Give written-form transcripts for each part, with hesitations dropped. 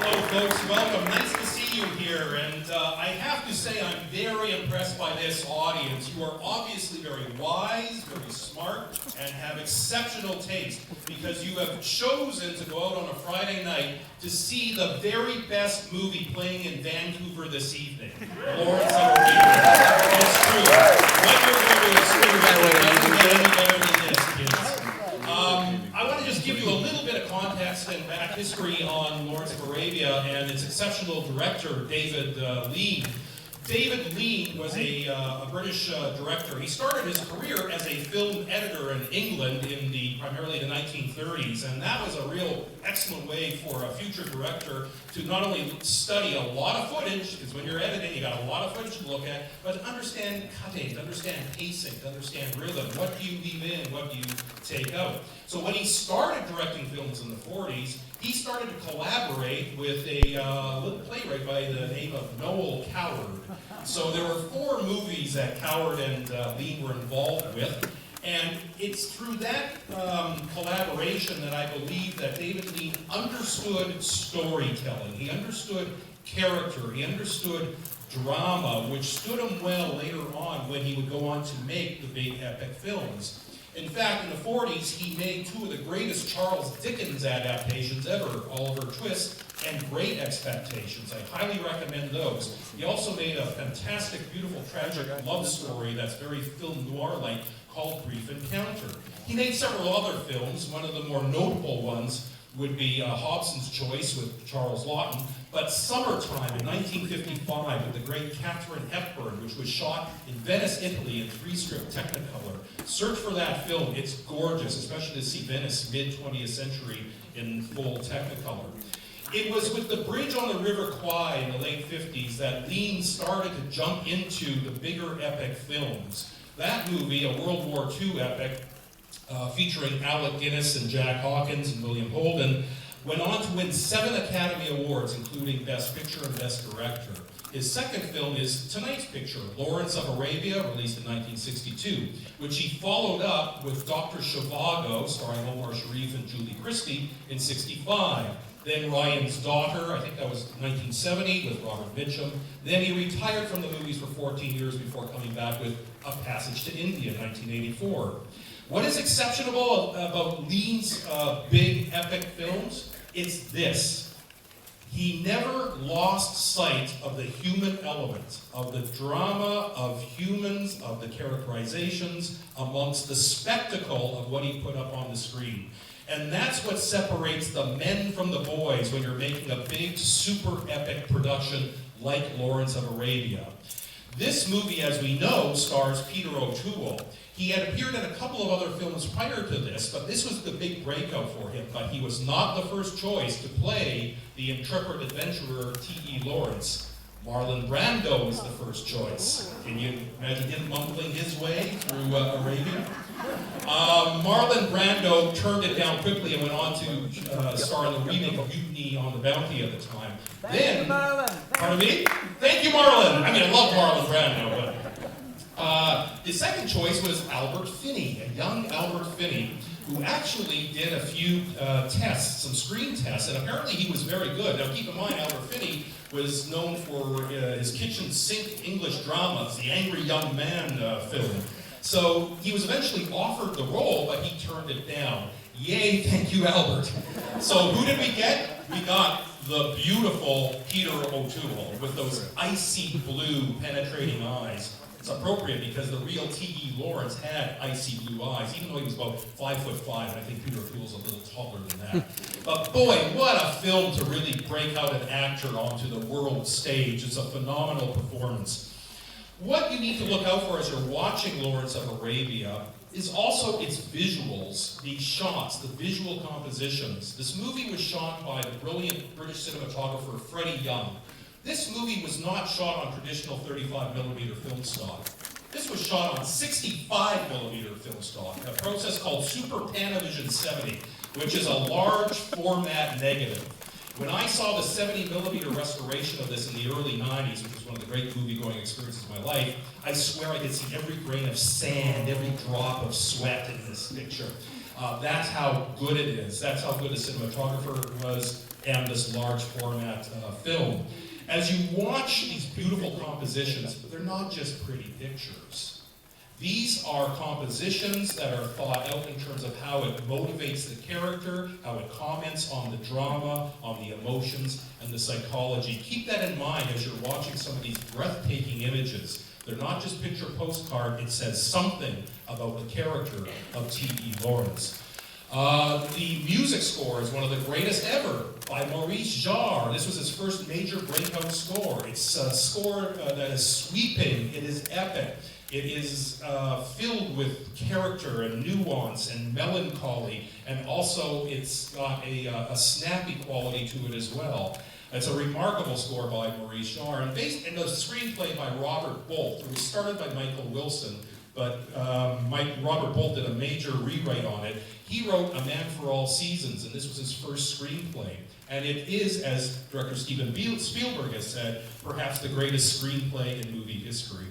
Hello, folks. Welcome. Nice to see you here. And I have to say, I'm very impressed by this audience. You are obviously very wise, very smart, and have exceptional taste because you have chosen to go out on a Friday night to see the very best movie playing in Vancouver this evening, Lawrence of Arabia. It's true. What you're going to experience doesn't get any better than this, kids. I want to just give you a little bit of context and back history on Lawrence of Arabia and its exceptional director, David Lean. David Lean was a British director. He started his career as a film editor in England in primarily the 1930s, and that was a real excellent way for a future director to not only study a lot of footage, because when you're editing you got a lot of footage to look at, but to understand cutting, to understand pacing, to understand rhythm. What do you leave in, what do you take out? So when he started directing films in the 40s, he started to collaborate with a little playwright by the name of Noel Coward. So there were 4 movies that Coward and Lean were involved with. And it's through that collaboration that I believe that David Lean understood storytelling. He understood character. He understood drama, which stood him well later on when he would go on to make the big epic films. In fact, in the 40s, he made 2 of the greatest Charles Dickens adaptations ever, Oliver Twist and Great Expectations. I highly recommend those. He also made a fantastic, beautiful, tragic love story that's very film noir-like called Brief Encounter. He made several other films. One of the more notable ones would be Hobson's Choice with Charles Laughton, but Summertime in 1955 with the great Katharine Hepburn, which was shot in Venice, Italy in 3-strip Technicolor. Search for that film. It's gorgeous, especially to see Venice mid-20th century in full Technicolor. It was with The Bridge on the River Kwai in the late 50s that Lean started to jump into the bigger epic films. That movie, a World War II epic, featuring Alec Guinness and Jack Hawkins and William Holden, went on to win 7 Academy Awards, including Best Picture and Best Director. His second film is tonight's picture, Lawrence of Arabia, released in 1962, which he followed up with Dr. Zhivago, starring Omar Sharif and Julie Christie, in 65. Then Ryan's Daughter, I think that was 1970, with Robert Mitchum. Then he retired from the movies for 14 years before coming back with A Passage to India in 1984. What is exceptional about Lean's big epic films? It's this. He never lost sight of the human element, of the drama of humans, of the characterizations, amongst the spectacle of what he put up on the screen. And that's what separates the men from the boys when you're making a big, super epic production like Lawrence of Arabia. This movie, as we know, stars Peter O'Toole. He had appeared in a couple of other films prior to this, but this was the big breakout for him. But he was not the first choice to play the intrepid adventurer T.E. Lawrence. Marlon Brando was the first choice. Can you imagine him mumbling his way through Arabia? Marlon Brando turned it down quickly and went on to star in the remake of Mutiny on the Bounty at the time. Thank you, Marlon. Pardon me? Thank you, Marlon. I mean, I love Marlon Brando, but the second choice was Albert Finney, a young Albert Finney, who actually did a few tests, some screen tests, and apparently he was very good. Now keep in mind, Albert Finney was known for his kitchen sink English dramas, the Angry Young Man film. So he was eventually offered the role, but he turned it down. Yay, thank you, Albert. So who did we get? We got the beautiful Peter O'Toole with those icy blue penetrating eyes. It's appropriate because the real T.E. Lawrence had icy blue eyes, even though he was about 5'5", and I think Peter O'Toole's a little taller than that. But boy, what a film to really break out an actor onto the world stage. It's a phenomenal performance. What you need to look out for as you're watching Lawrence of Arabia is also its visuals, the shots, the visual compositions. This movie was shot by the brilliant British cinematographer Freddie Young. This movie was not shot on traditional 35mm film stock. This was shot on 65mm film stock, a process called Super Panavision 70, which is a large format negative. When I saw the 70mm restoration of this in the early 90s, which was one of the great movie-going experiences of my life, I swear I could see every grain of sand, every drop of sweat in this picture. That's how good it is. That's how good the cinematographer was. and this large format film. As you watch these beautiful compositions, they're not just pretty pictures. These are compositions that are thought out in terms of how it motivates the character, how it comments on the drama, on the emotions, and the psychology. Keep that in mind as you're watching some of these breathtaking images. They're not just picture postcard, it says something about the character of T.E. Lawrence. The music score is one of the greatest ever by Maurice Jarre. This was his first major breakout score. It's a score that is sweeping, it is epic. It is filled with character and nuance and melancholy, and also it's got a snappy quality to it as well. It's a remarkable score by Maurice Jarre, and based in the screenplay by Robert Bolt. It was started by Michael Wilson, but Robert Bolt did a major rewrite on it. He wrote A Man for All Seasons, and this was his first screenplay. And it is, as director Steven Spielberg has said, perhaps the greatest screenplay in movie history.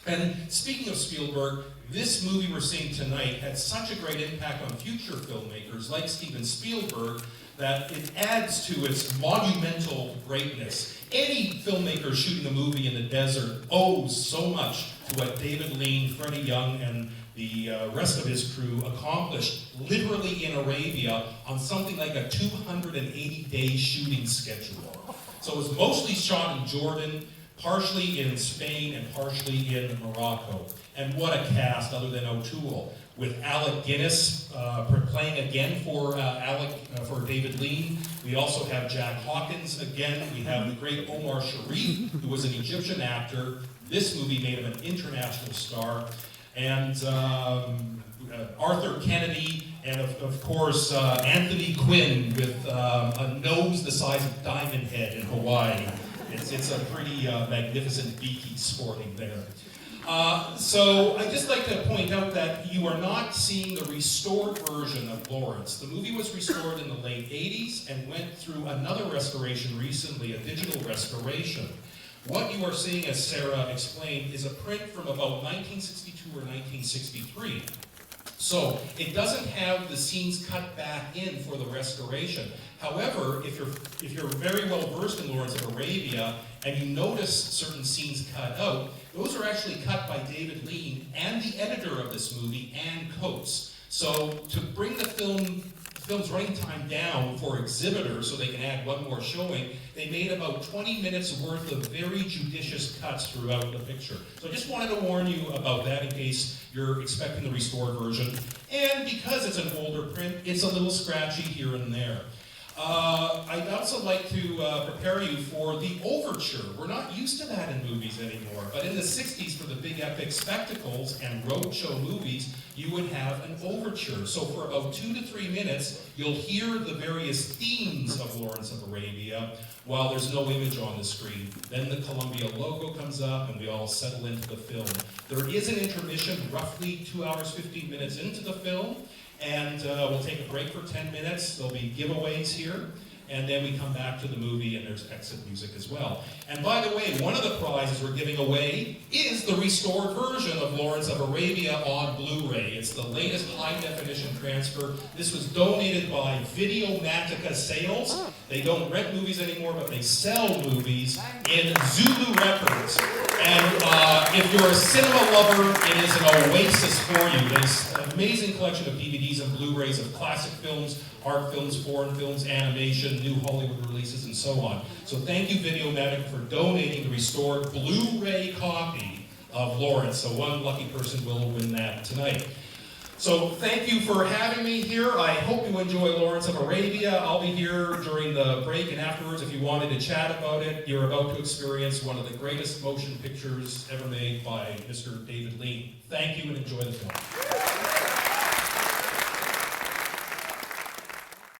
And speaking of Spielberg, this movie we're seeing tonight had such a great impact on future filmmakers like Steven Spielberg that it adds to its monumental greatness. Any filmmaker shooting a movie in the desert owes so much to what David Lean, Freddie Young, and the rest of his crew accomplished literally in Arabia on something like a 280-day shooting schedule. So it was mostly shot in Jordan, partially in Spain, and partially in Morocco. And what a cast other than O'Toole, with Alec Guinness playing again for David Lean. We also have Jack Hawkins again. We have the great Omar Sharif, who was an Egyptian actor. This movie made him an international star. And Arthur Kennedy, and of course Anthony Quinn with a nose the size of Diamond Head in Hawaii. It's a pretty magnificent beaky sporting there. So I'd just like to point out that you are not seeing the restored version of Lawrence. The movie was restored in the late 80s and went through another restoration recently, a digital restoration. What you are seeing, as Sarah explained, is a print from about 1962 or 1963. So it doesn't have the scenes cut back in for the restoration. However, if you're very well versed in Lawrence of Arabia and you notice certain scenes cut out, those are actually cut by David Lean and the editor of this movie, Ann Coates. So to bring the film's running time down for exhibitors so they can add one more showing, they made about 20 minutes worth of very judicious cuts throughout the picture. So I just wanted to warn you about that in case you're expecting the restored version. And because it's an older print, it's a little scratchy here and there. I'd also like to prepare you for the overture. We're not used to that in movies anymore, but in the 60s for the big epic spectacles and roadshow movies, you would have an overture. So for about 2 to 3 minutes, you'll hear the various themes of Lawrence of Arabia while there's no image on the screen. Then the Columbia logo comes up and we all settle into the film. There is an intermission roughly 2 hours, 15 minutes into the film, and we'll take a break for 10 minutes. There'll be giveaways here, and then we come back to the movie and there's exit music as well. And by the way, one of the prizes we're giving away is the restored version of Lawrence of Arabia on Blu-ray. It's the latest high-definition transfer. This was donated by Videomatica Sales. They don't rent movies anymore, but they sell movies in Zulu Records. And if you're a cinema lover, it is an oasis for you. There's an amazing collection of DVDs and Blu-rays of classic films, art films, foreign films, animation, new Hollywood releases, and so on. So thank you, Videomatic, for donating the restored Blu-ray copy of Lawrence. So one lucky person will win that tonight. So thank you for having me here. I hope you enjoy Lawrence of Arabia. I'll be here during the break and afterwards if you wanted to chat about it. You're about to experience one of the greatest motion pictures ever made by Mr. David Lean. Thank you and enjoy the film.